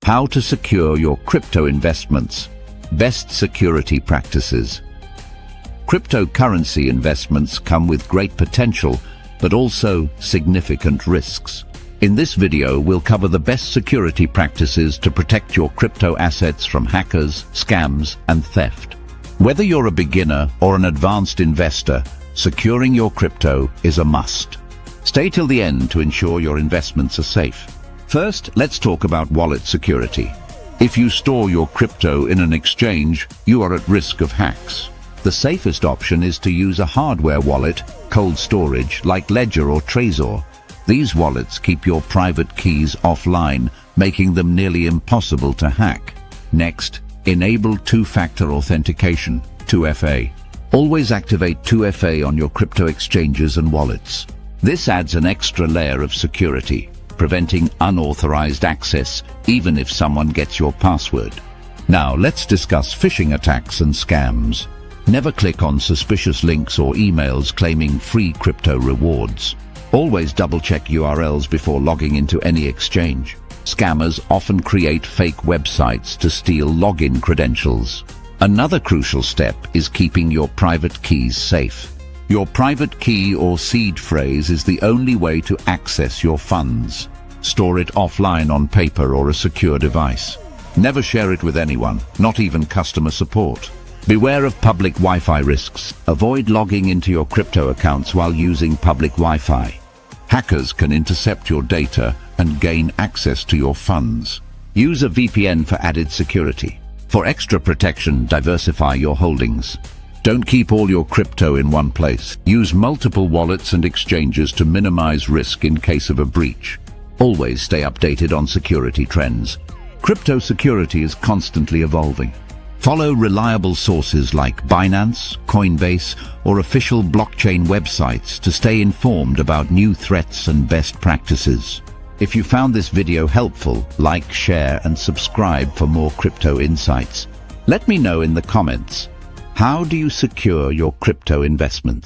How to secure your crypto investments. Best security practices. Cryptocurrency investments come with great potential, but also significant risks. In this video, we'll cover the best security practices to protect your crypto assets from hackers, scams, and theft. Whether you're a beginner or an advanced investor, securing your crypto is a must. Stay till the end to ensure your investments are safe. First, let's talk about wallet security. If you store your crypto in an exchange, you are at risk of hacks. The safest option is to use a hardware wallet, cold storage, like Ledger or Trezor. These wallets keep your private keys offline, making them nearly impossible to hack. Next, enable two-factor authentication, 2FA. Always activate 2FA on your crypto exchanges and wallets. This adds an extra layer of security, preventing unauthorized access, even if someone gets your password. Now, let's discuss phishing attacks and scams. Never click on suspicious links or emails claiming free crypto rewards. Always double-check URLs before logging into any exchange. Scammers often create fake websites to steal login credentials. Another crucial step is keeping your private keys safe. Your private key or seed phrase is the only way to access your funds. Store it offline on paper or a secure device. Never share it with anyone, not even customer support. Beware of public Wi-Fi risks. Avoid logging into your crypto accounts while using public Wi-Fi. Hackers can intercept your data and gain access to your funds. Use a VPN for added security. For extra protection, diversify your holdings. Don't keep all your crypto in one place. Use multiple wallets and exchanges to minimize risk in case of a breach. Always stay updated on security trends. Crypto security is constantly evolving. Follow reliable sources like Binance, Coinbase, or official blockchain websites to stay informed about new threats and best practices. If you found this video helpful, like, share, and subscribe for more crypto insights. Let me know in the comments. How do you secure your crypto investments?